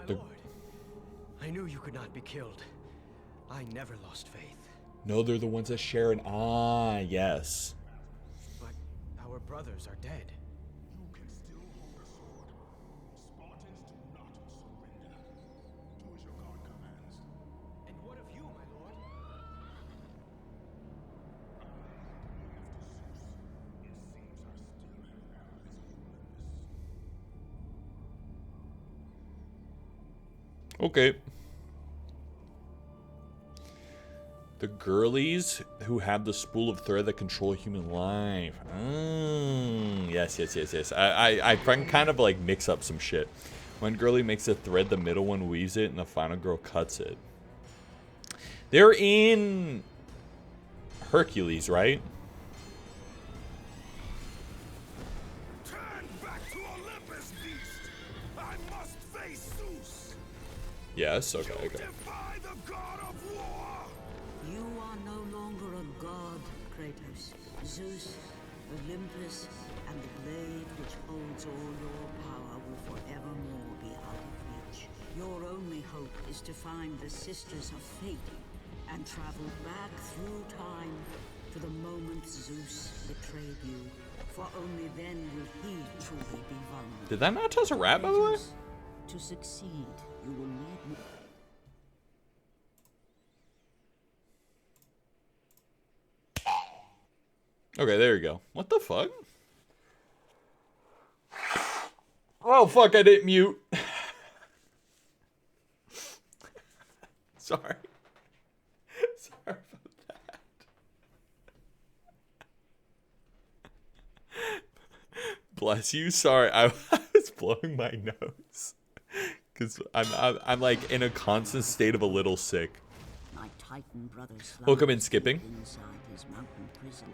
My lord, I knew you could not be killed. I never lost faith. No, they're the ones that share an... Ah, yes. But our brothers are dead. You can still hold a sword. Spartans do not surrender. Do as your god commands. And what of you, my lord? It seems I still have allies on Olympus. Okay. The girlies who have the spool of thread that control human life. Yes. I kind of like mix up some shit. One girlie makes a thread, the middle one weaves it, and the final girl cuts it. They're in Hercules, right? Turn back to Olympus, beast! I must face Zeus! Yes, okay. Defy the god of war! You are no longer a god, Kratos. Zeus, Olympus, and the blade which holds all your power will forevermore be out of reach. Your only hope is to find the Sisters of Fate and travel back through time to the moment Zeus betrayed you. For only then will he truly be vulnerable. Did that not toss a rat, by the way? To succeed, you will need more. Okay, there you go. What the fuck? Oh, fuck, I didn't mute. Sorry. Sorry about that. Bless you. Sorry, I was blowing my nose. Because I'm like in a constant state of a little sick. My Titan brothers Welcome in, Skipping. inside his mountain prison.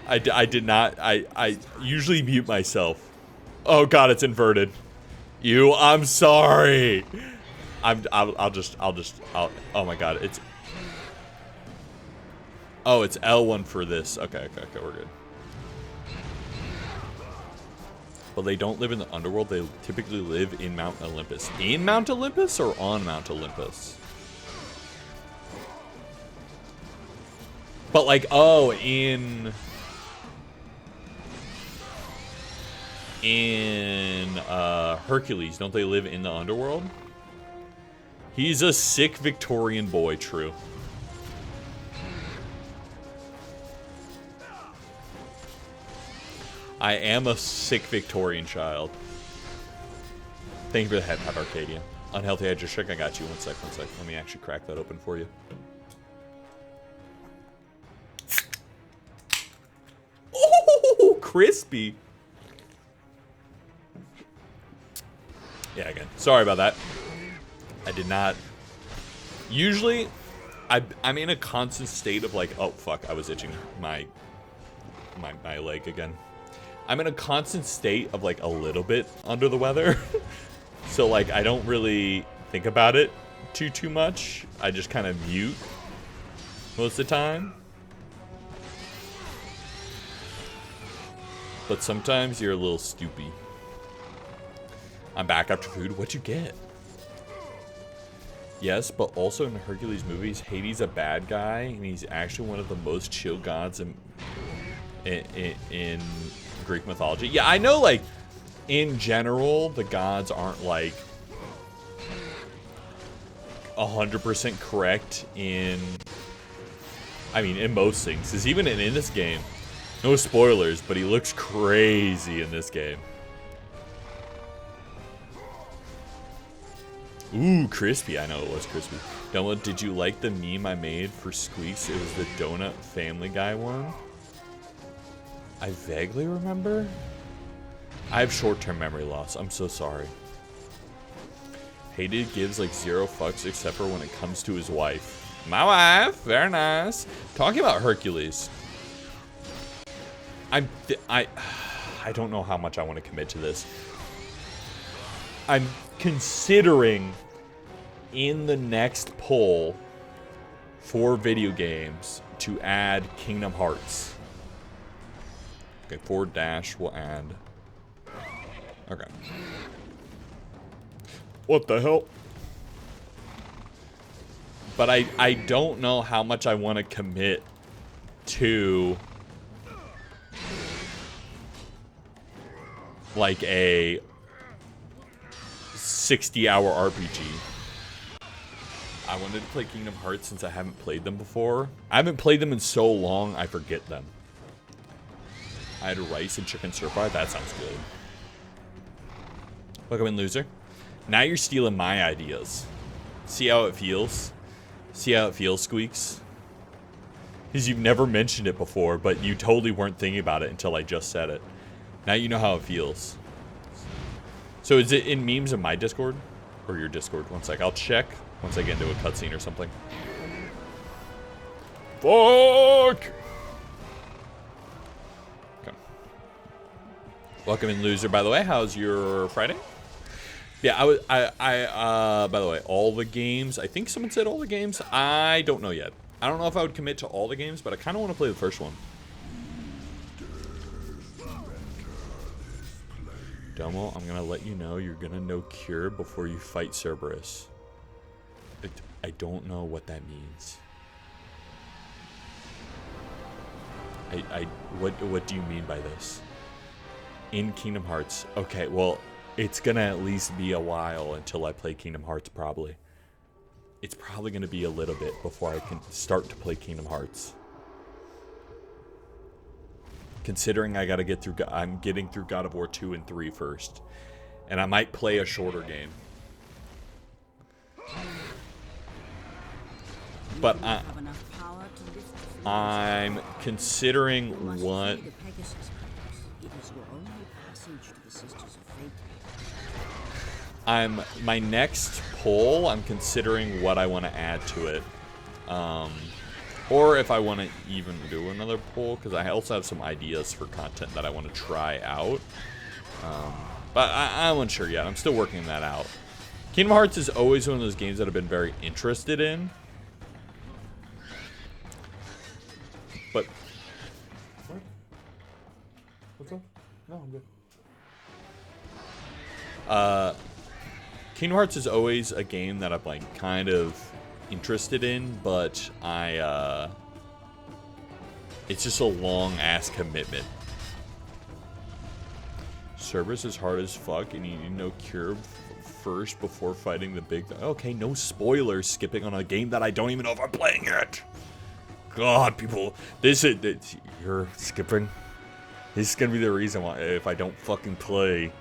I did not. I usually mute myself. Oh god, it's inverted. I'm sorry. I'll just. Oh my god, it's. Oh, it's L1 for this. Okay, we're good. But they don't live in the underworld. They typically live in Mount Olympus. In Mount Olympus or on Mount Olympus? But like, oh, in Hercules, don't they live in the underworld? He's a sick Victorian boy, true. I am a sick Victorian child. Thank you for the head pat, Arcadia. Unhealthy hydroshake, I got you. One sec. Let me actually crack that open for you. Oh, crispy. Yeah, again, sorry about that. I did not. Usually, I'm in a constant state of like, oh fuck, I was itching my leg again. I'm in a constant state of like a little bit under the weather. So like I don't really think about it too much. I just kind of mute most of the time. But sometimes you're a little stoopy. I'm back after food. What'd you get? Yes, but also in the Hercules movies, Hades a bad guy, and he's actually one of the most chill gods in Greek mythology. Yeah, I know, like, in general, the gods aren't, like, 100% correct in most things. Because even in this game, no spoilers, but he looks crazy in this game. Ooh, crispy. I know it was crispy. Download, did you like the meme I made for Squeaks? It was the Donut Family Guy one. I vaguely remember. I have short-term memory loss. I'm so sorry. Hated gives like 0 fucks except for when it comes to his wife. My wife. Very nice. Talking about Hercules. I don't know how much I want to commit to this. I'm considering in the next poll for video games to add Kingdom Hearts. Okay, /, we'll add. Okay. What the hell? But I don't know how much I want to commit to like a 60-hour RPG. I wanted to play Kingdom Hearts since I haven't played them before. I haven't played them in so long, I forget them. I had rice and chicken stir fry. That sounds good. Welcome in, loser. Now you're stealing my ideas. See how it feels? See how it feels, Squeaks? Because you've never mentioned it before, but you totally weren't thinking about it until I just said it. Now you know how it feels. So is it in memes in my Discord? Or your Discord? One sec. I'll check once I get into a cutscene or something. Fuck! Okay. Welcome in, loser. By the way, how's your Friday? Yeah, by the way, all the games. I think someone said all the games. I don't know yet. I don't know if I would commit to all the games, but I kind of want to play the first one. Domo, I'm going to let you know you're going to know Cure before you fight Cerberus. I don't know what that means. What do you mean by this? In Kingdom Hearts. Okay, well, it's going to at least be a while until I play Kingdom Hearts, probably. It's probably going to be a little bit before I can start to play Kingdom Hearts. Considering I got to get through, I'm getting through God of War 2 and 3 first. And I might play a shorter game. But I'm considering what... my next poll, I'm considering what I want to add to it. Or if I want to even do another poll, because I also have some ideas for content that I want to try out. But I'm unsure yet. I'm still working that out. Kingdom Hearts is always one of those games that I've been very interested in. But... What? What's up? No, I'm good. Kingdom Hearts is always a game that I'm like kind of interested in, but it's just a long ass commitment. Cerberus is hard as fuck, and you need to know Cure first before fighting the big. Okay, no spoilers. Skipping on a game that I don't even know if I'm playing yet. God, people, you're skipping. This is gonna be the reason why if I don't fucking play,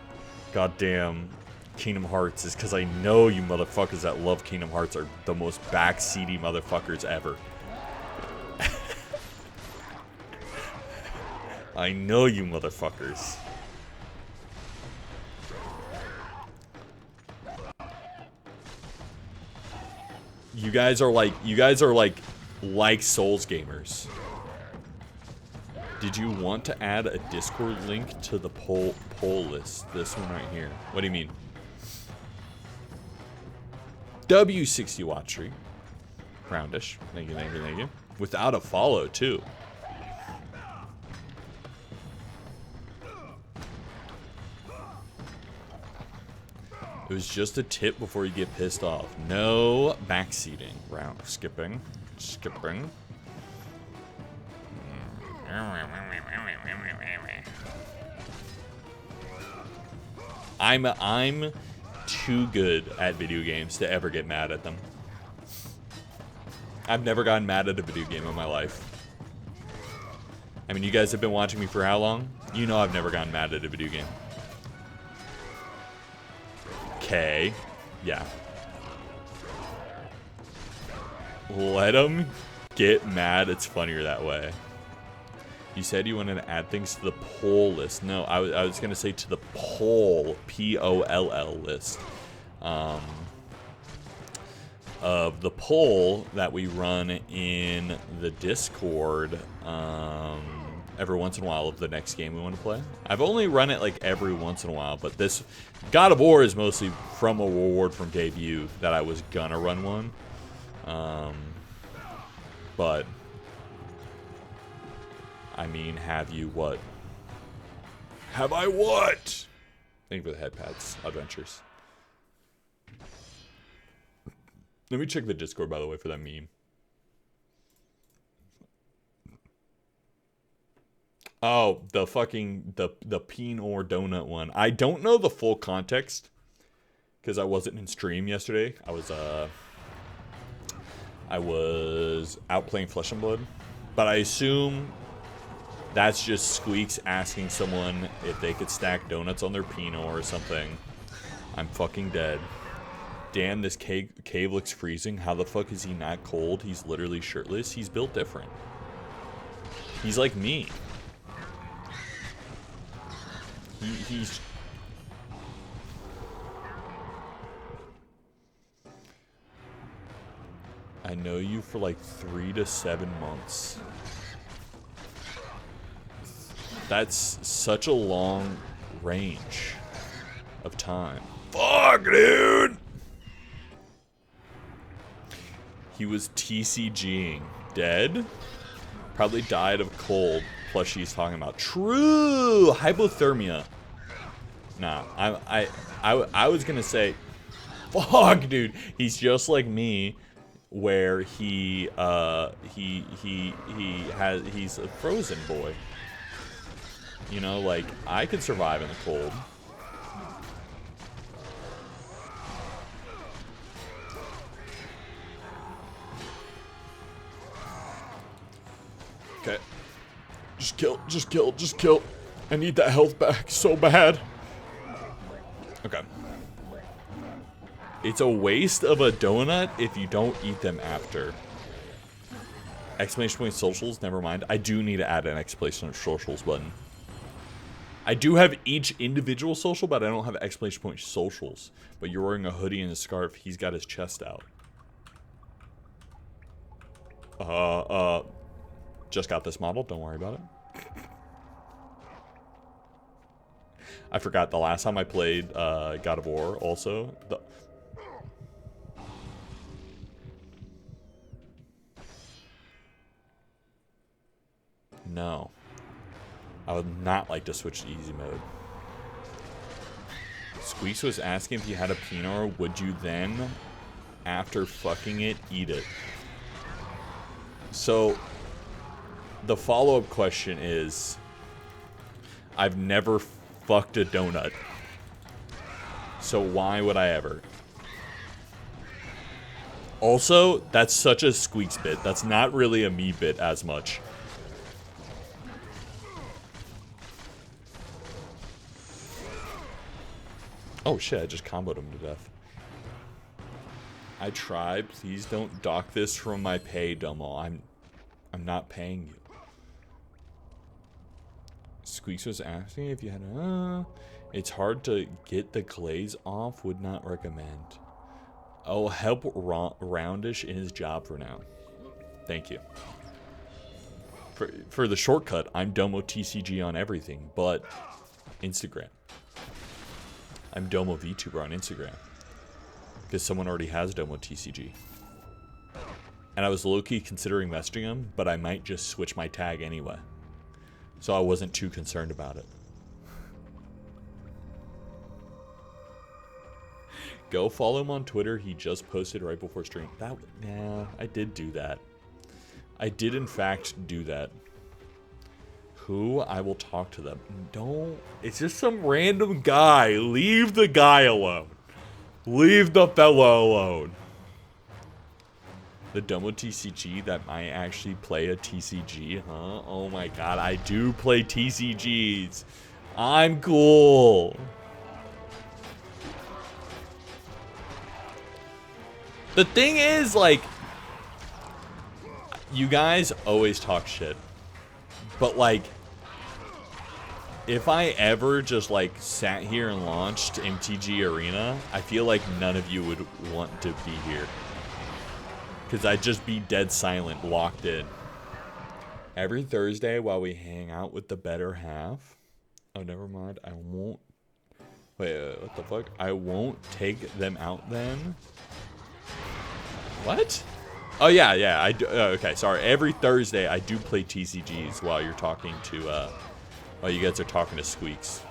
goddamn Kingdom Hearts, is because I know you motherfuckers that love Kingdom Hearts are the most backseaty motherfuckers ever. I know you motherfuckers. You guys are like Souls gamers. Did you want to add a Discord link to the poll list? This one right here. What do you mean? W60 Watchery. Roundish. Thank you, thank you, thank you. Without a follow, too. It was just a tip before you get pissed off. No backseating. Round skipping. Skipping. I'm too good at video games to ever get mad at them. I've never gotten mad at a video game in my life. I mean, you guys have been watching me for how long? You know I've never gotten mad at a video game. Okay. Yeah. Let them get mad. It's funnier that way. You said you wanted to add things to the poll list. No, I was going to say to the poll, P-O-L-L list. Of the poll that we run in the Discord every once in a while of the next game we want to play. I've only run it like every once in a while, but this God of War is mostly from a reward from debut that I was gonna run one. But I mean, have you what? Have I what? Thank you for the head pads, adventures. Let me check the Discord, by the way, for that meme. Oh, the fucking, the Pinot donut one. I don't know the full context, because I wasn't in stream yesterday. I was out playing Flesh and Blood. But I assume that's just Squeaks asking someone if they could stack donuts on their Pinot or something. I'm fucking dead. Damn, this cave looks freezing. How the fuck is he not cold? He's literally shirtless. He's built different. He's like me. He's... I know you for like 3 to 7 months. That's such a long range of time. Fuck, dude! He was TCGing. Dead? Probably died of cold. Plus she's talking about true hypothermia. Nah, I was gonna say, fuck, dude. He's just like me, where he's a frozen boy. You know, like I could survive in the cold. Okay. Just kill. I need that health back so bad. Okay. It's a waste of a donut if you don't eat them after. Exclamation point socials, never mind. I do need to add an exclamation point socials button. I do have each individual social, but I don't have exclamation point socials. But you're wearing a hoodie and a scarf. He's got his chest out. Just got this model. Don't worry about it. I forgot the last time I played God of War also. No. I would not like to switch to easy mode. Squeaks was asking if you had a Pinot, would you then, after fucking it, eat it? So, the follow-up question is, I've never fucked a donut. So why would I ever? Also, that's such a Squeaks bit. That's not really a me bit as much. Oh shit, I just comboed him to death. I tried. Please don't dock this from my pay, Dumbo. I'm not paying you. Squeaks was asking if you had it's hard to get the glaze off, would not recommend. I'll help Roundish in his job for now. Thank you. For the shortcut, I'm Domo TCG on everything, but Instagram. I'm Domo VTuber on Instagram. Because someone already has Domo TCG. And I was low-key considering messaging him, but I might just switch my tag anyway. So I wasn't too concerned about it. Go follow him on Twitter. He just posted right before stream. Yeah, I did do that. I did in fact do that. Who? I will talk to them. Don't. It's just some random guy. Leave the guy alone. Leave the fellow alone. The Domo TCG that might actually play a TCG, huh? Oh my god, I do play TCGs. I'm cool. The thing is, like, you guys always talk shit. But, like, if I ever just, like, sat here and launched MTG Arena, I feel like none of you would want to be here. Because I'd just be dead silent, locked in. Every Thursday while we hang out with the better half. Oh, never mind. I won't. Wait, what the fuck? I won't take them out then? What? Oh, yeah. I do, okay, sorry. Every Thursday I do play TCGs while you're talking to, while you guys are talking to Squeaks.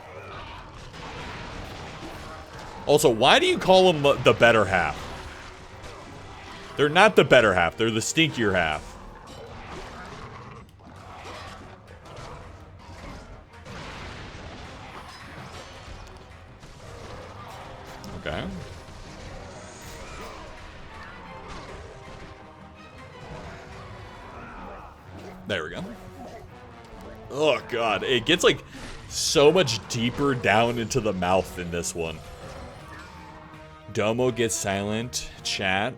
Also, why do you call him the better half? They're not the better half. They're the stinkier half. Okay. There we go. Oh god, it gets like so much deeper down into the mouth in this one. Domo gets silent, chat,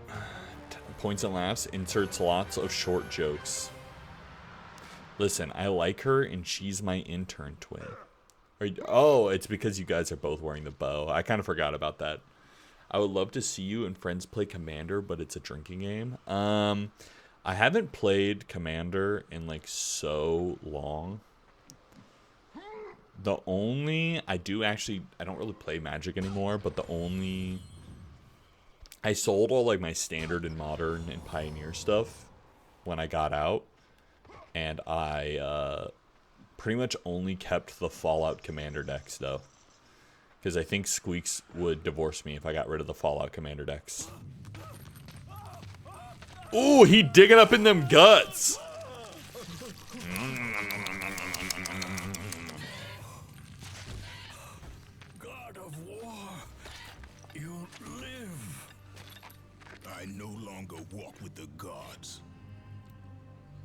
points and laughs, inserts lots of short jokes. Listen, I like her and she's my intern twin. Oh, it's because you guys are both wearing the bow. I kind of forgot about that. I would love to see you and friends play Commander, but it's a drinking game. I haven't played Commander in like so long. The only, I don't really play Magic anymore, but I sold all like my standard and modern and pioneer stuff when I got out. And I pretty much only kept the Fallout Commander decks though. Because I think Squeaks would divorce me if I got rid of the Fallout Commander decks. Ooh, he digging up in them guts. God of War, you live. I no longer walk with the gods.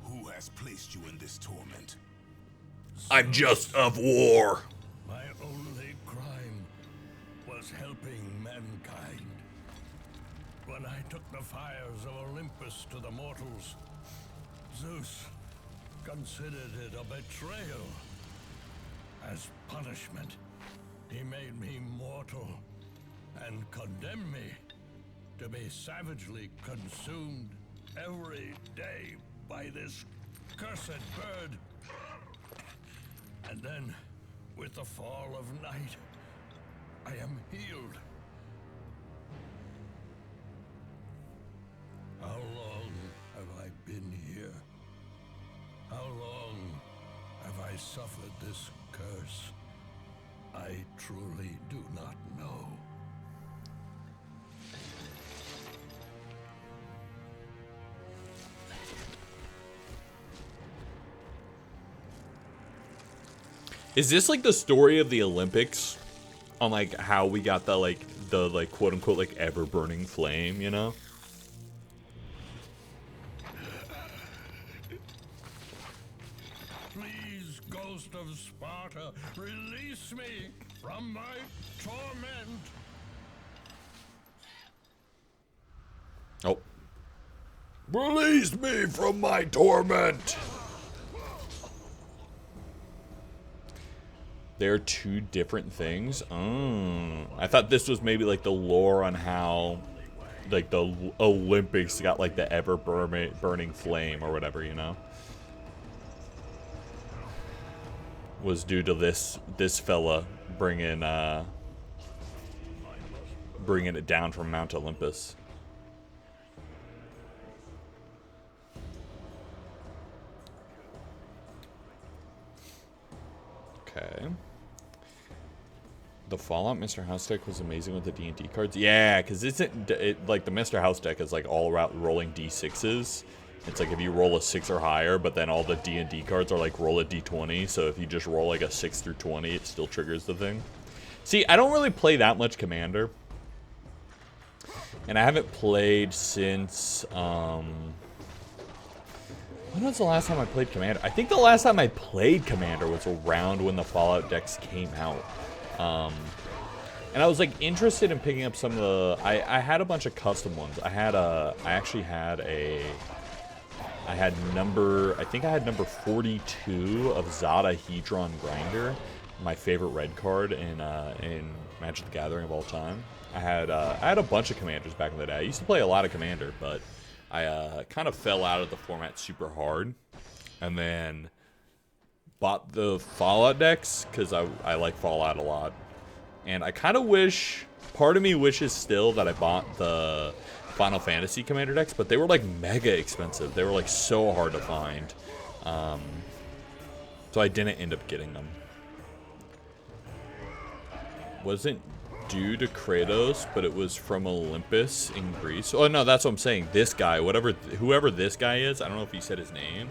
Who has placed you in this torment? I'm just of war. My only crime was helping mankind. When I took the fires of Olympus to the mortals, Zeus considered it a betrayal. As punishment, he made me mortal and condemned me to be savagely consumed every day by this cursed bird. And then, with the fall of night, I am healed. How long have I been here? How long have I suffered this curse? I truly do not know. Is this like the story of the Olympics? On like how we got the quote unquote like ever burning flame, you know? Please, Ghost of Sparta, release me from my torment. Oh. Release me from my torment! They're two different things? Oh. I thought this was maybe like the lore on how like the Olympics got like the ever burning flame or whatever, you know? Was due to this fella bringing it down from Mount Olympus. Okay. The Fallout Mr. House deck was amazing with the D&D cards. Yeah, because like the Mr. House deck is like all around rolling D6s. It's like if you roll a 6 or higher, but then all the D&D cards are like roll a D20. So if you just roll like a 6 through 20, it still triggers the thing. See, I don't really play that much Commander. And I haven't played since, when was the last time I played Commander? I think the last time I played Commander was around when the Fallout decks came out. And I was like interested in picking up some of the, I had a bunch of custom ones. I think I had number 42 of Zada Hedron Grinder, my favorite red card in Magic the Gathering of all time. I had a bunch of Commanders back in the day. I used to play a lot of Commander, but I kind of fell out of the format super hard, and then bought the Fallout decks because I like Fallout a lot. And I kind of wish, part of me wishes still that I bought the Final Fantasy Commander decks, but they were like mega expensive. They were like so hard to find. So I didn't end up getting them. Wasn't due to Kratos, but it was from Olympus in Greece. Oh no, that's what I'm saying. This guy, whoever this guy is, I don't know if he said his name,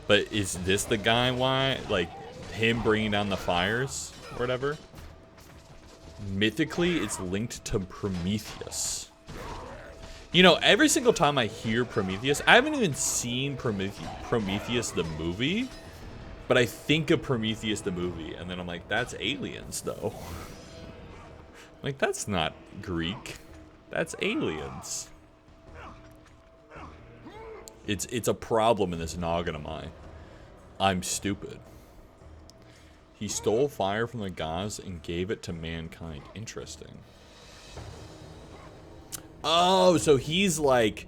but is this the guy why, like, him bringing down the fires or whatever? Mythically, it's linked to Prometheus. You know, every single time I hear Prometheus, I haven't even seen Prometheus the movie, but I think of Prometheus the movie, and then I'm like, that's aliens, though. Like, that's not Greek. That's aliens. It's a problem in this noggin of mine. I'm stupid. He stole fire from the gods and gave it to mankind. Interesting. Oh, so he's like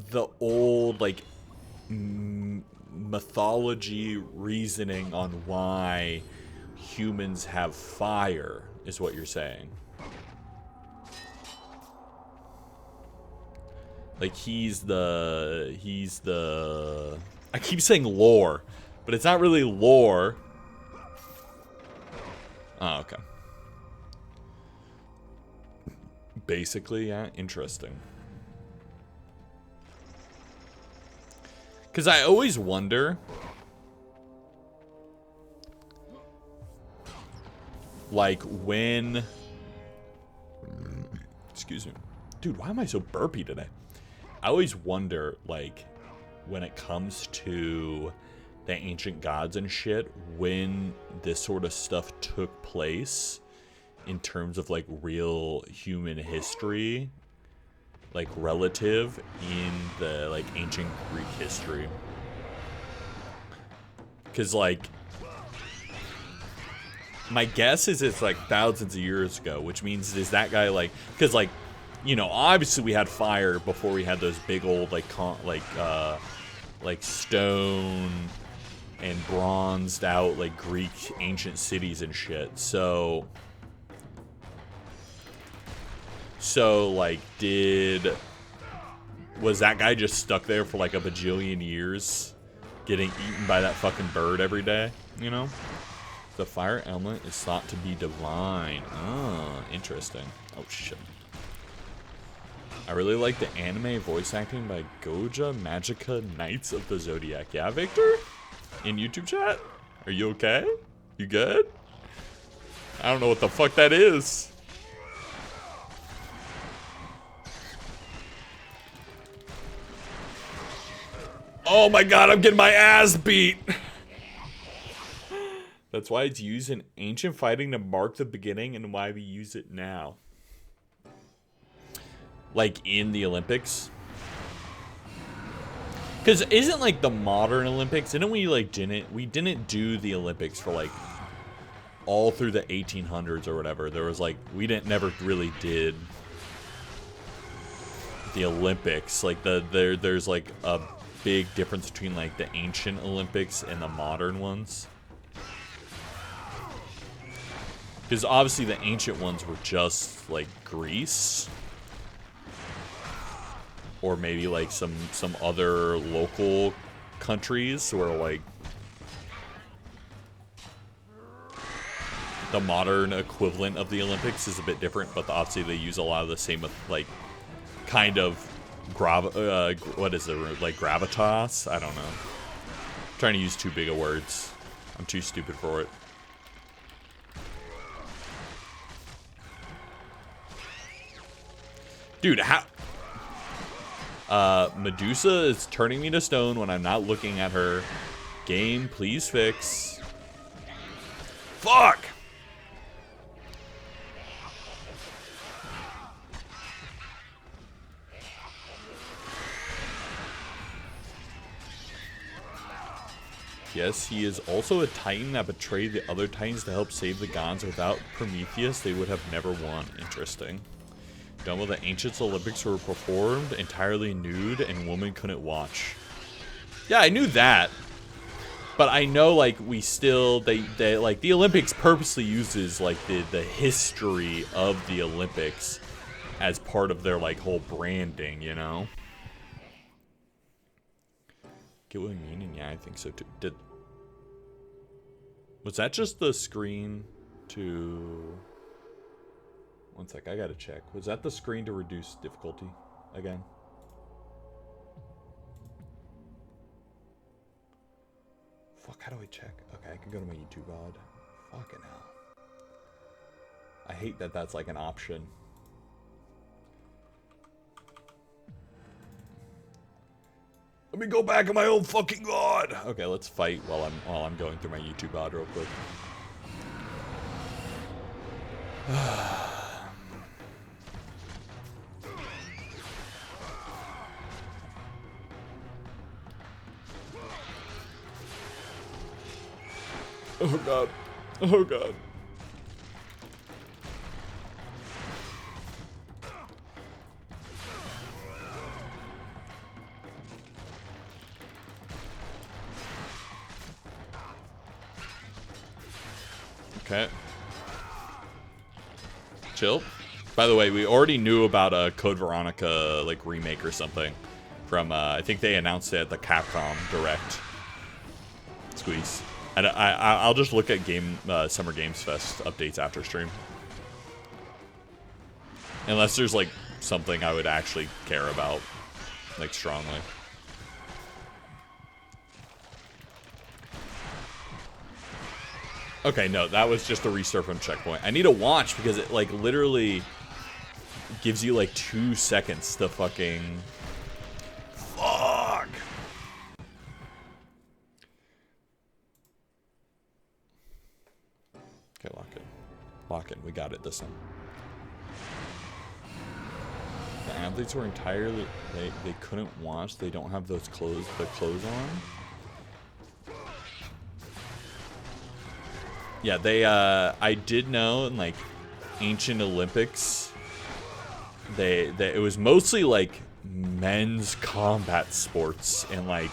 the old, like, mythology reasoning on why humans have fire, is what you're saying. Like, he's the I keep saying lore, but it's not really lore. Oh, okay. Basically, yeah, interesting. Because I always wonder, like, when... Excuse me. Dude, why am I so burpy today? I always wonder, like, when it comes to the ancient gods and shit, when this sort of stuff took place in terms of, like, real human history, like, relative in the, like, ancient Greek history. Because, like, my guess is it's, like, thousands of years ago, which means is that guy, like, because, like, you know, obviously we had fire before we had those big old, like, like stone and bronzed out, like, Greek ancient cities and shit. So, like, was that guy just stuck there for, like, a bajillion years, getting eaten by that fucking bird every day, you know? The fire element is thought to be divine. Oh, interesting. Oh, shit. I really like the anime voice acting by Goja Magica Knights of the Zodiac. Yeah, Victor? In YouTube chat? Are you okay? You good? I don't know what the fuck that is. Oh my god, I'm getting my ass beat! That's why it's used in ancient fighting to mark the beginning and why we use it now. Like, in the Olympics? Because isn't, like, the modern Olympics, didn't we, like, we didn't do the Olympics for, like, all through the 1800s or whatever. There was, like, never really did the Olympics. Like, there's, like, a big difference between, like, the ancient Olympics and the modern ones. Because obviously the ancient ones were just, like, Greece. Or maybe, like, some other local countries where, like, the modern equivalent of the Olympics is a bit different, but obviously they use a lot of the same, like, kind of what is it, like, gravitas? I don't know. I'm trying to use too big of words. I'm too stupid for it. Dude, how... Medusa is turning me to stone when I'm not looking at her. Game, please fix. Fuck! Yes, he is also a Titan that betrayed the other Titans to help save the gods. Without Prometheus, they would have never won. Interesting. Done with the ancient Olympics were performed entirely nude and women couldn't watch. Yeah, I knew that. But I know, like, we still, they like, the Olympics purposely uses, like, the history of the Olympics as part of their, like, whole branding, you know? Get what I mean? And yeah, I think so too. Was that just the screen to... One sec, I gotta check. Was that the screen to reduce difficulty again? Fuck, how do I check? Okay, I can go to my YouTube VOD. Fucking hell. I hate that that's like an option. Let me go back in my own fucking VOD. Okay, let's fight while I'm going through my YouTube VOD real quick. Oh god. Oh god. Okay. Chill. By the way, we already knew about a Code Veronica like remake or something from I think they announced it at the Capcom Direct. Squeeze. And I'll just look at Summer Games Fest updates after stream. Unless there's like something I would actually care about, like strongly. Okay, no, that was just a restart from checkpoint. I need to watch because it like literally gives you like 2 seconds to fucking... Fuck! Okay, lock in. Lock in. We got it this time. The athletes were entirely... They couldn't watch. They don't have those clothes on. Yeah, they, I did know in, like, ancient Olympics, it was mostly, like, men's combat sports and, like,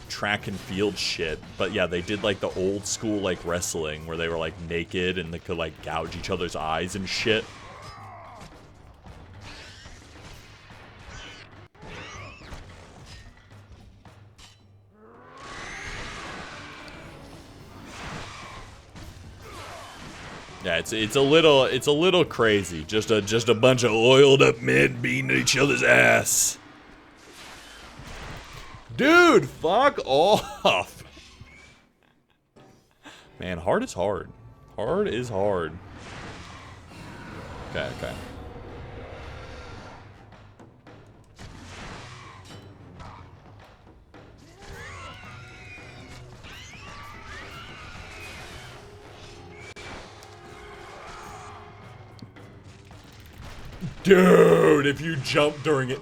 track and field shit. But, yeah, they did, like, the old school, like, wrestling where they were, like, naked and they could, like, gouge each other's eyes and shit. Yeah, it's a little crazy. Just a bunch of oiled up men beating each other's ass. Dude, fuck off. Man, hard is hard. Hard is hard. Okay, okay. Dude, if you jump during it.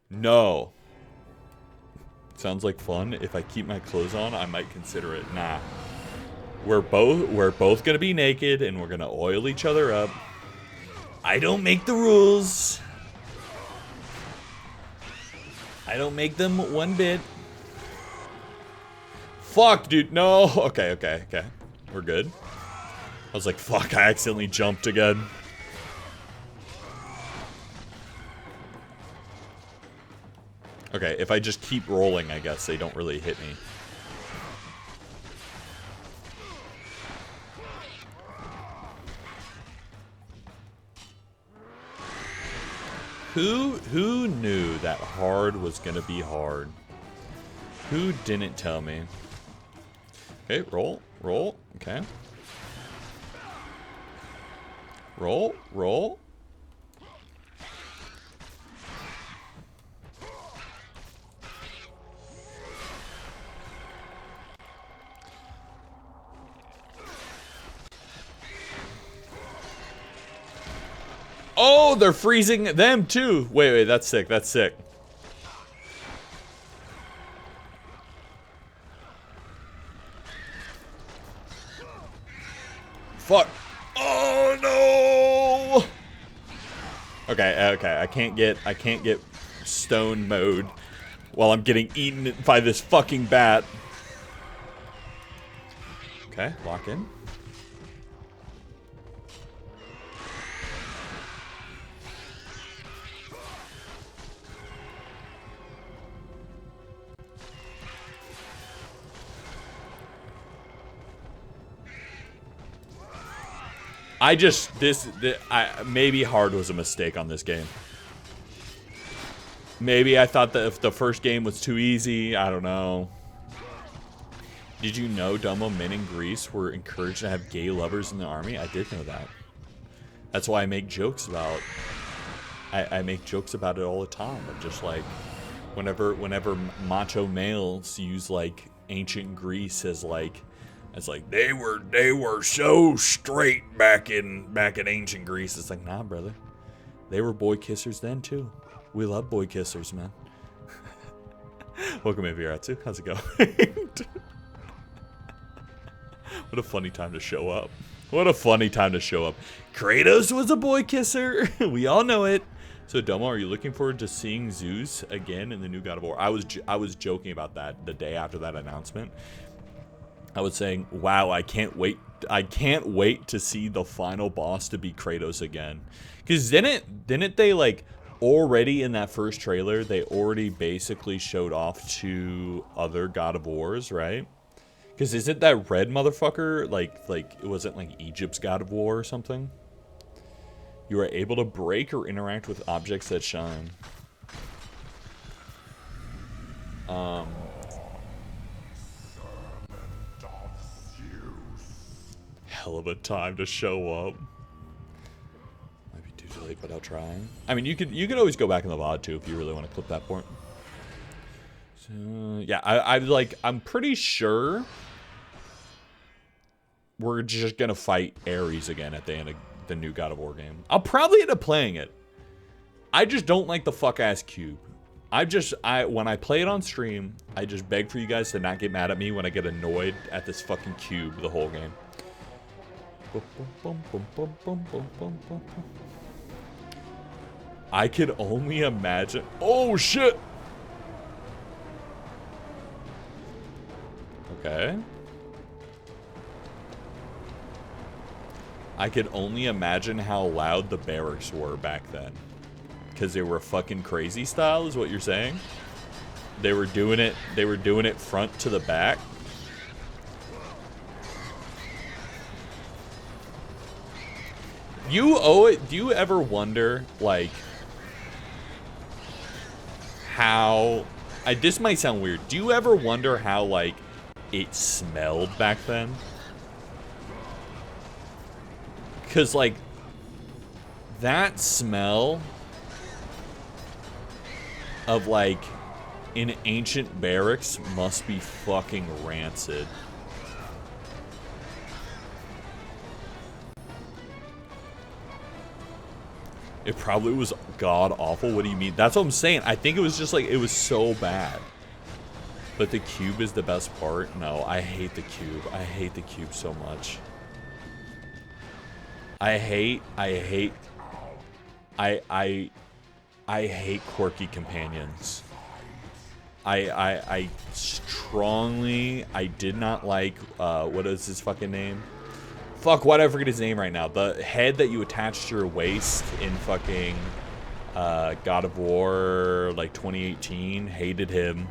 No. Sounds like fun. If I keep my clothes on, I might consider it. Nah. We're both gonna be naked and we're gonna oil each other up. I don't make the rules. I don't make them one bit. Fuck, dude. No. Okay, okay, okay. We're good. I was like, fuck, I accidentally jumped again. Okay, if I just keep rolling, I guess they don't really hit me. Who knew that hard was gonna be hard? Who didn't tell me? Okay, roll, roll, okay. Roll, roll. Oh, they're freezing them too. Wait, wait, that's sick. That's sick. Fuck. Oh no. Okay, okay. I can't get stone mode while I'm getting eaten by this fucking bat. Okay, lock in. maybe hard was a mistake on this game. Maybe I thought that if the first game was too easy, I don't know. Did you know, Dumbo, men in Greece were encouraged to have gay lovers in the army? I did know that. That's why I make jokes about. I make jokes about it all the time. I'm just like, whenever macho males use like ancient Greece as like they were so straight back in ancient Greece. It's like, nah, brother, they were boy kissers then too. We love boy kissers, man. Welcome in, Viratsu. How's it going? What a funny time to show up. What a funny time to show up. Kratos was a boy kisser. We all know it. So, Domo, are you looking forward to seeing Zeus again in the new God of War? I was joking about that the day after that announcement. I was saying, wow, I can't wait. I can't wait to see the final boss to be Kratos again. Because didn't they, like, already in that first trailer, they already basically showed off 2 other God of Wars, right? Because isn't that red motherfucker, like, it wasn't like Egypt's God of War or something? You are able to break or interact with objects that shine. Hell of a time to show up. Might be too late, but I'll try. I mean, you could always go back in the VOD too if you really want to clip that point. So yeah, I'm pretty sure we're just gonna fight Ares again at the end of the new God of War game. I'll probably end up playing it. I just don't like the fuck ass cube. When I play it on stream, I just beg for you guys to not get mad at me when I get annoyed at this fucking cube the whole game. I could only imagine. Oh shit. Okay. I could only imagine how loud the barracks were back then. Because they were fucking crazy style, is what you're saying? They were doing it front to the back. Do you ever wonder, like, how... this might sound weird. Do you ever wonder how, like, it smelled back then? Because, like, that smell of, like, an ancient barracks must be fucking rancid. It probably was god awful. What do you mean? That's what I'm saying. I think it was just like, it was so bad. But the cube is the best part. No, I hate the cube. I hate the cube so much. I hate quirky companions. I did not like, what is his fucking name? Fuck, why did I forget his name right now? The head that you attach to your waist in fucking God of War, like 2018. Hated him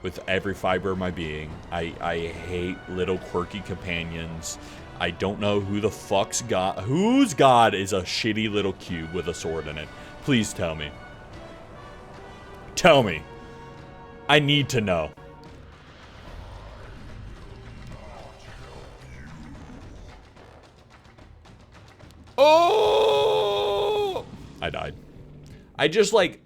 with every fiber of my being. I hate little quirky companions. I don't know who the fuck's god. Whose god is a shitty little cube with a sword in it? Please tell me. Tell me. I need to know. Oh! I died. I just like...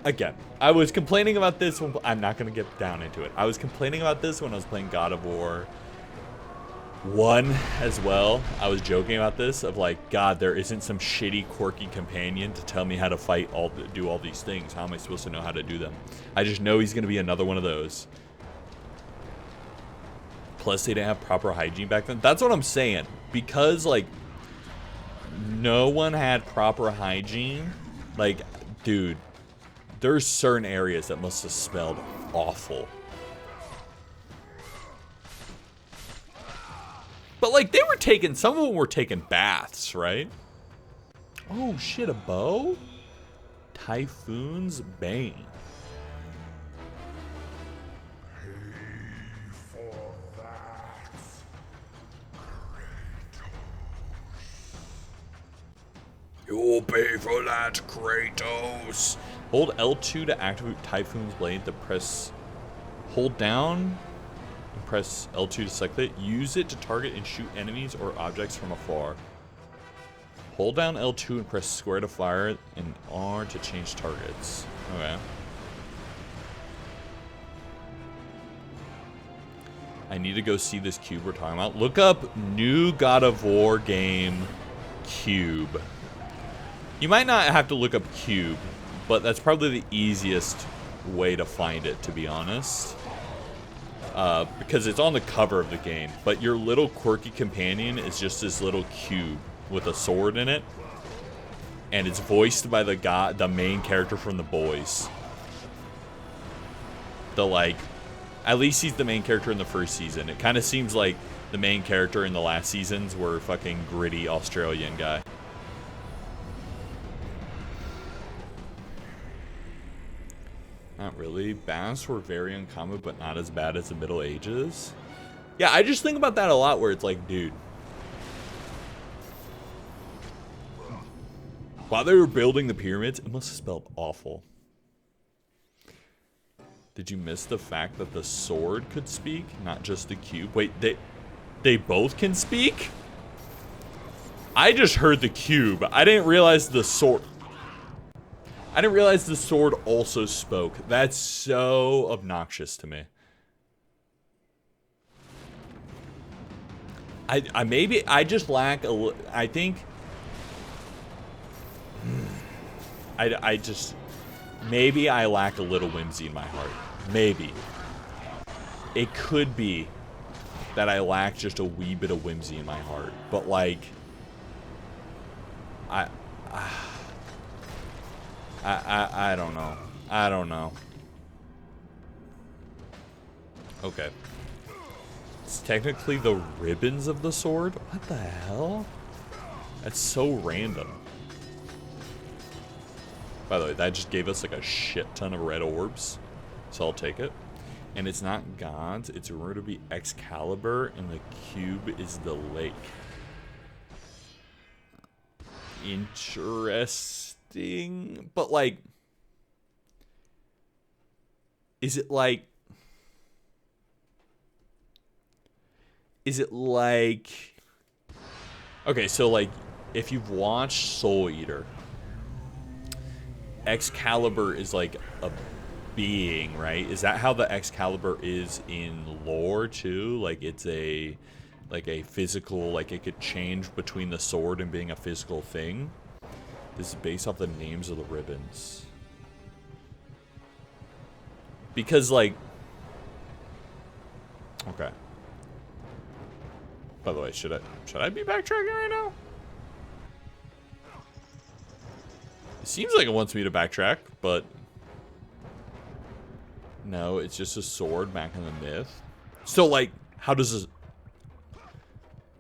Again, I was complaining about this when... I'm not going to get down into it. I was complaining about this when I was playing God of War 1 as well. I was joking about this of like, God, there isn't some shitty quirky companion to tell me how to fight, do all these things. How am I supposed to know how to do them? I just know he's going to be another one of those. Plus, they didn't have proper hygiene back then. That's what I'm saying. Because, like, no one had proper hygiene. Like, dude, there's certain areas that must have smelled awful. But, like, they were taking... Some of them were taking baths, right? Oh, shit, a bow? Typhoon's Bane. You'll pay for that, Kratos. Hold L2 to activate Typhoon's Blade. Hold down and press L2 to select it. Use it to target and shoot enemies or objects from afar. Hold down L2 and press square to fire and R to change targets. Okay. I need to go see this cube we're talking about. Look up new God of War game cube. You might not have to look up cube, but that's probably the easiest way to find it, to be honest. Because it's on the cover of the game, but your little quirky companion is just this little cube with a sword in it, and it's voiced by the main character from The Boys. At least he's the main character in the first season. It kind of seems like the main character in the last seasons were fucking gritty Australian guy. Not really. Baths were very uncommon, but not as bad as the Middle Ages. Yeah, I just think about that a lot, where it's like, dude, while they were building the pyramids, it must have smelled awful. Did you miss the fact that the sword could speak, not just the cube? Wait, they both can speak? I just heard the cube. I didn't realize the sword. I didn't realize the sword also spoke. That's so obnoxious to me. I just lack a. I think. Maybe I lack a little whimsy in my heart. Maybe. It could be that I lack just a wee bit of whimsy in my heart. But like, I don't know. I don't know. Okay. It's technically the ribbons of the sword? What the hell? That's so random. By the way, that just gave us like a shit ton of red orbs. So I'll take it. And it's not God's, it's rumored to be Excalibur, and the cube is the lake. Interesting. But like, is it like, okay, so like, if you've watched Soul Eater, Excalibur is like a being, right? Is that how the Excalibur is in lore too? Like it's a physical, like it could change between the sword and being a physical thing? This is based off the names of the ribbons. Because like, okay. By the way, should I be backtracking right now? It seems like it wants me to backtrack, but no, it's just a sword back in the myth. So like, how does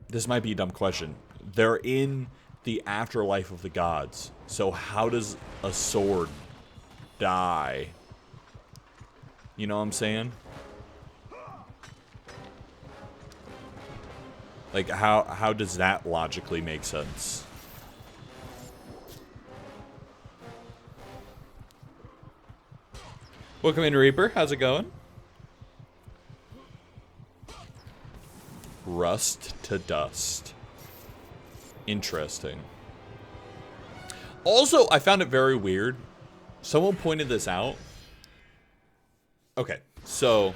this might be a dumb question. They're in the afterlife of the gods. So how does a sword die? You know what I'm saying? Like how does that logically make sense? Welcome in, Reaper. How's it going? Rust to dust. Interesting. Also, I found it very weird. Someone pointed this out. Okay, so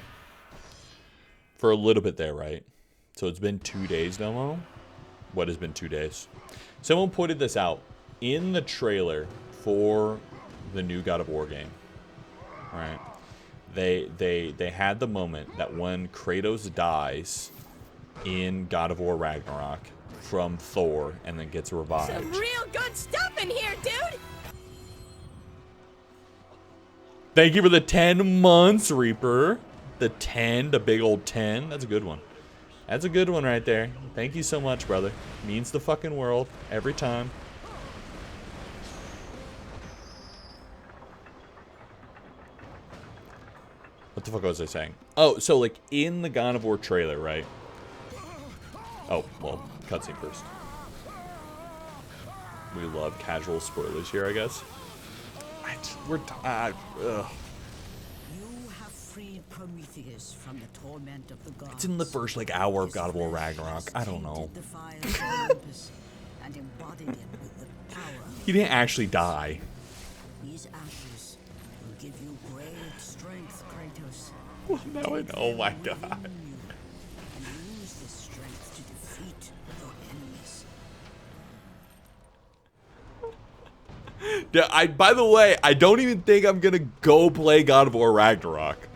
for a little bit there, right? So it's been 2 days, Domo. What has been 2 days? Someone pointed this out in the trailer for the new God of War game. Right? They had the moment that when Kratos dies in God of War Ragnarok from Thor and then gets revived. Some real good stuff in here, dude. Thank you for the 10 months, Reaper. The big old 10. That's a good one. That's a good one right there. Thank you so much, brother. Means the fucking world every time. What the fuck was I saying? Oh, so like in the God of War trailer, right? Oh, well, cutscene first. We love casual spoilers here, I guess. Ugh. You have freed Prometheus from the torment of the gods. It's in the first like hour of God of War His flesh Ragnarok. has I don't know. tainted the fires of Olympus and embodied it with the power. He didn't actually die. These ashes will give you great strength, Kratos. No, oh my god. And use this strength to defeat your enemies. Yeah, by the way, I don't even think I'm gonna go play God of War Ragnarok.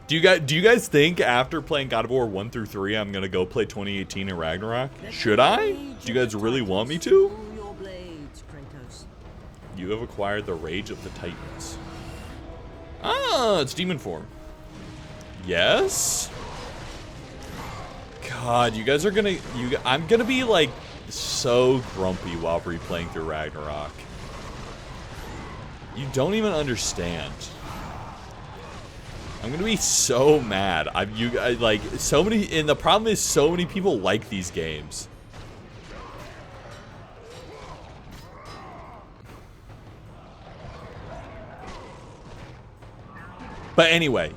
Do you guys think after playing God of War 1 through 3, I'm gonna go play 2018 in Ragnarok? Should I? Do you guys really want me to? Pull your blades, Kratos. You have acquired the Rage of the Titans. Ah, it's demon form. Yes. God, you guys are gonna. I'm gonna be like so grumpy while replaying through Ragnarok. You don't even understand. I'm gonna be so mad. Like so many, and the problem is so many people like these games. But anyway,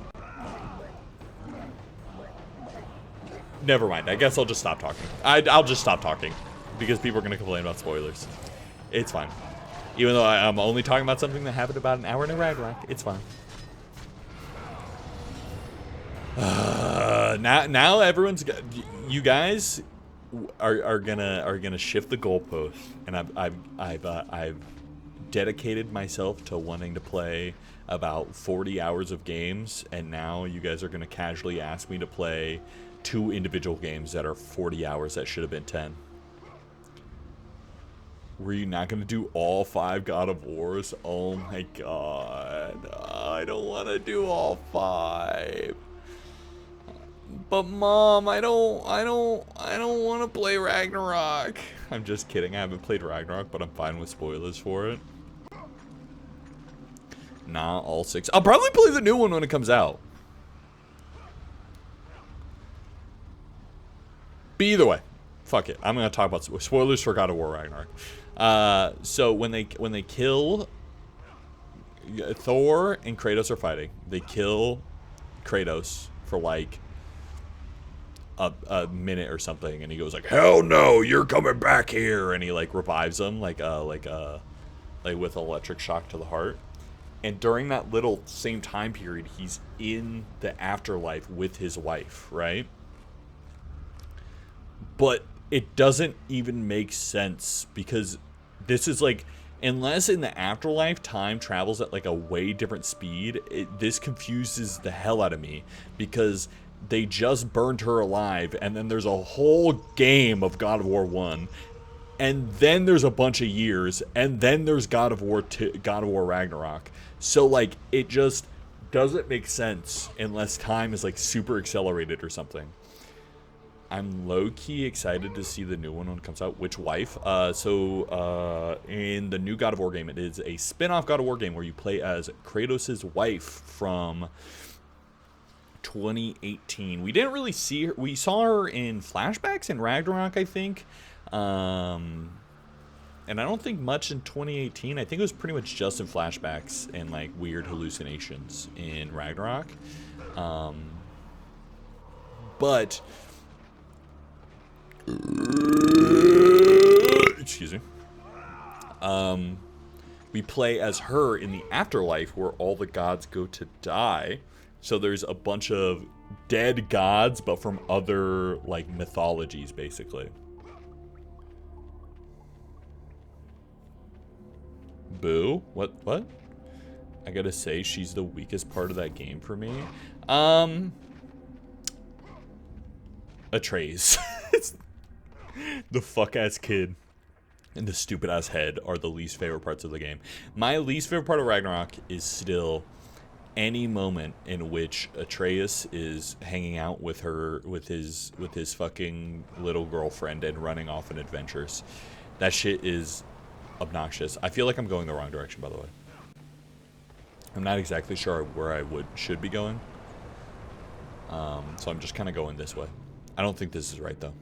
never mind. I guess I'll just stop talking. I'll just stop talking because people are gonna complain about spoilers. It's fine. Even though I'm only talking about something that happened about an hour in a Ragnarok, it's fine. Now everyone's got, you guys are gonna shift the goalpost, and I've dedicated myself to wanting to play about 40 hours of games, and now you guys are gonna casually ask me to play 2 individual games that are 40 hours that should have been 10. Were you not gonna do all 5 God of Wars? Oh my god, I don't want to do all 5. But Mom, I don't want to play Ragnarok. I'm just kidding. I haven't played Ragnarok, but I'm fine with spoilers for it. Nah, all 6. I'll probably play the new one when it comes out. But either way, fuck it. I'm gonna talk about spoilers for God of War Ragnarok. So when they kill Thor and Kratos are fighting, they kill Kratos for like a minute or something, and he goes like, "Hell no, you're coming back here!" And he like revives him like with electric shock to the heart. And during that little same time period, he's in the afterlife with his wife, right? But it doesn't even make sense because this is like, unless in the afterlife time travels at like a way different speed, this confuses the hell out of me because they just burned her alive, and then there's a whole game of God of War 1, and then there's a bunch of years, and then there's God of War 2, God of War Ragnarok. So like it just doesn't make sense unless time is like super accelerated or something. I'm low-key excited to see the new one when it comes out. Which wife? In the new God of War game, it is a spin-off God of War game where you play as Kratos' wife from 2018. We didn't really see her. We saw her in flashbacks in Ragnarok, I think. And I don't think much in 2018. I think it was pretty much just in flashbacks and like weird hallucinations in Ragnarok. But excuse me. We play as her in the afterlife where all the gods go to die. So there's a bunch of dead gods, but from other like mythologies, basically. Boo? What? I gotta say, she's the weakest part of that game for me. Atreus. It's the fuck-ass kid and the stupid-ass head are the least favorite parts of the game. My least favorite part of Ragnarok is still any moment in which Atreus is hanging out with his fucking little girlfriend and running off on adventures. That shit is obnoxious. I feel like I'm going the wrong direction, by the way. I'm not exactly sure where I should be going. So I'm just kind of going this way. I don't think this is right though.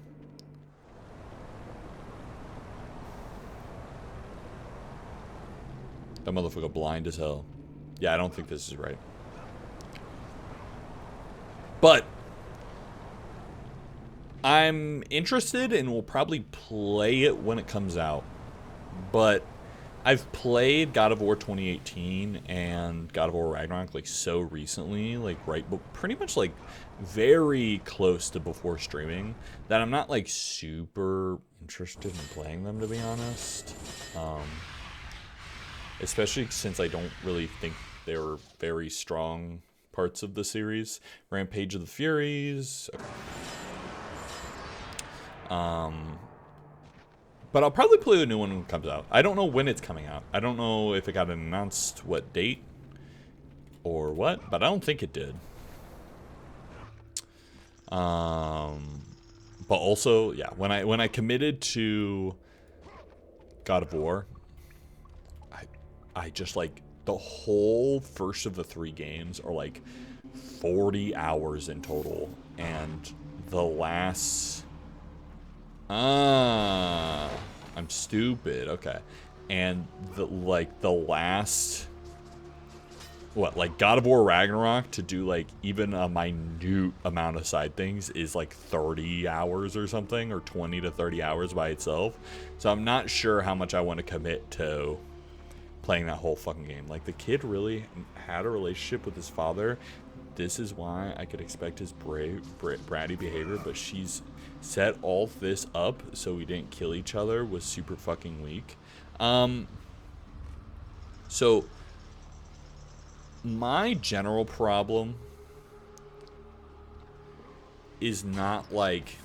That motherfucker blind as hell. Yeah, I don't think this is right. But I'm interested and will probably play it when it comes out. But I've played God of War 2018 and God of War Ragnarok like so recently, like pretty much like very close to before streaming, that I'm not like super interested in playing them, to be honest. Especially since I don't really think they were very strong parts of the series. Rampage of the Furies. Okay. But I'll probably play the new one when it comes out. I don't know when it's coming out. I don't know if it got announced what date or what, but I don't think it did. But also, yeah, when I committed to God of War, I just like the whole first of the 3 games are like 40 hours in total, and the last I'm stupid. Okay. And the last like God of War Ragnarok, to do like even a minute amount of side things is like 30 hours or something, or 20 to 30 hours by itself. So I'm not sure how much I want to commit to playing that whole fucking game. Like, the kid really had a relationship with his father. This is why I could expect his bratty behavior, but she's set all this up so we didn't kill each other was super fucking weak. So my general problem is not like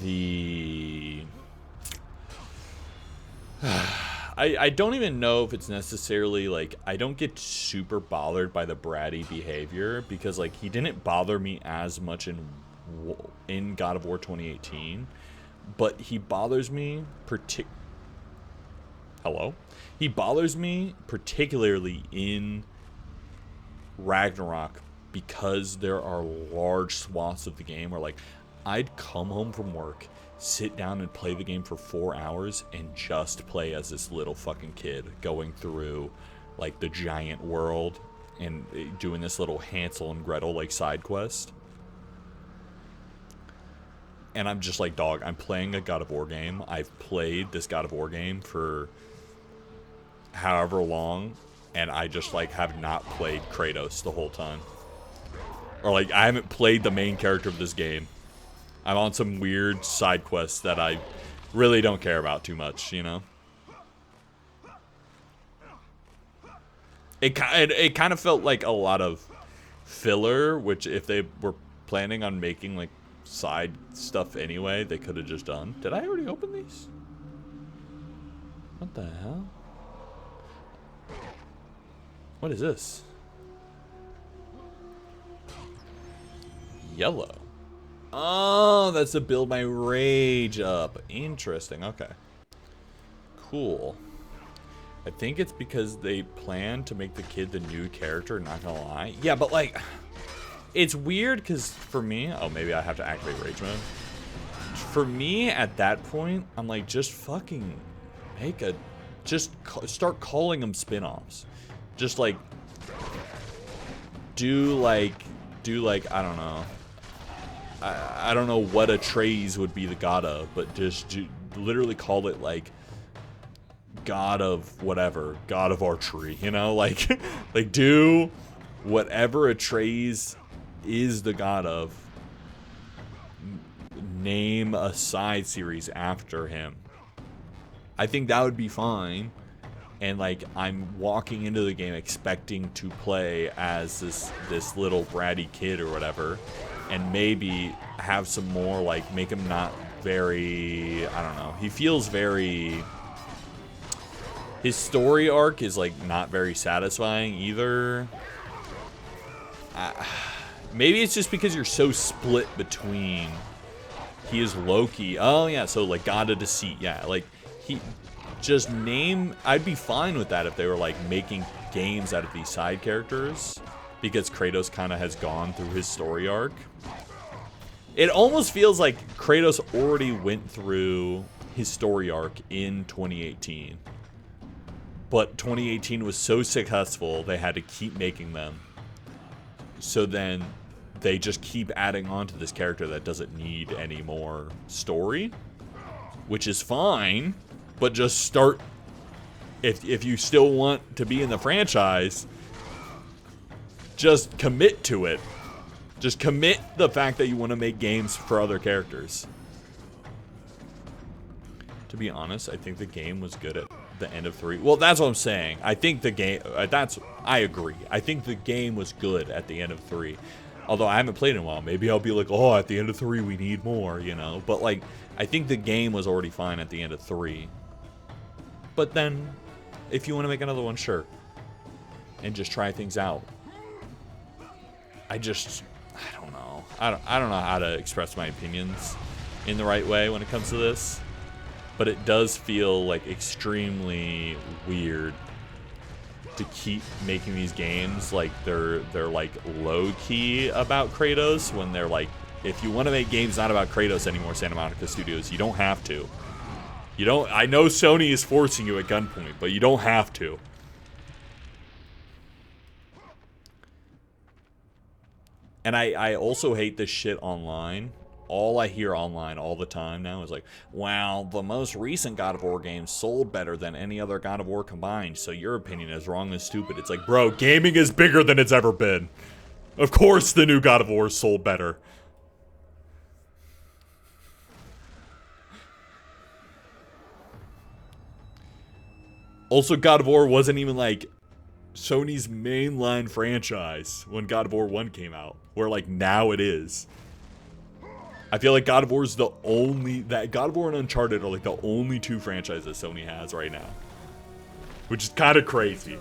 the I don't even know if it's necessarily like, I don't get super bothered by the bratty behavior, because like he didn't bother me as much in God of War 2018, but he bothers me He bothers me particularly in Ragnarok, because there are large swaths of the game where like I'd come home from work, sit down and play the game for 4 hours and just play as this little fucking kid going through like the giant world and doing this little Hansel and Gretel like side quest. And I'm just like, dog, I'm playing a God of War game. I've played this God of War game for however long, and I just like have not played Kratos the whole time. Or like, I haven't played the main character of this game. I'm on some weird side quests that I really don't care about too much, you know? It kind of felt like a lot of filler, which if they were planning on making like side stuff anyway, they could have just done. Did I already open these? What the hell? What is this? Yellow. Oh, that's to build my rage up. Interesting. Okay. Cool. I think it's because they plan to make the kid the new character, not gonna lie. Yeah, but like, it's weird because for me, oh, maybe I have to activate rage mode. For me, at that point, I'm like, just fucking start calling them spin-offs. Just like, do like, I don't know. I don't know what Atreus would be the god of, but just literally call it like god of whatever, god of archery, you know, like like do whatever Atreus is the god of, name a side series after him. I think that would be fine. And like, I'm walking into the game expecting to play as this little bratty kid or whatever, and maybe have some more, like, make him not very, I don't know, he feels very, his story arc is like not very satisfying either. Maybe it's just because you're so split between, he is Loki, oh yeah, so like god of deceit, yeah, like he just name, I'd be fine with that if they were like making games out of these side characters, because Kratos kind of has gone through his story arc. It almost feels like Kratos already went through his story arc in 2018. But 2018 was so successful, they had to keep making them. So then they just keep adding on to this character that doesn't need any more story, which is fine, but just start, if you still want to be in the franchise, just commit to it. Just commit the fact that you want to make games for other characters. To be honest, I think the game was good at the end of 3. Well, that's what I'm saying. I think the game, I agree. I think the game was good at the end of 3. Although I haven't played in a while. Maybe I'll be like, oh, at the end of 3 we need more, you know. But like, I think the game was already fine at the end of 3. But then, if you want to make another one, sure. And just try things out. I don't know. I don't know how to express my opinions in the right way when it comes to this. But it does feel like extremely weird to keep making these games like they're like low key about Kratos, when they're like, if you want to make games not about Kratos anymore, Santa Monica Studios, you don't have to. You don't. I know Sony is forcing you at gunpoint, but you don't have to. And I also hate this shit online. All I hear online all the time now is like, wow, the most recent God of War game sold better than any other God of War combined, so your opinion is wrong and stupid. It's like, bro, gaming is bigger than it's ever been. Of course the new God of War sold better. Also, God of War wasn't even like Sony's mainline franchise when God of War 1 came out, where like now it is. I feel like God of War is the only, that God of War and Uncharted are like the only 2 franchises Sony has right now, which is kind of crazy.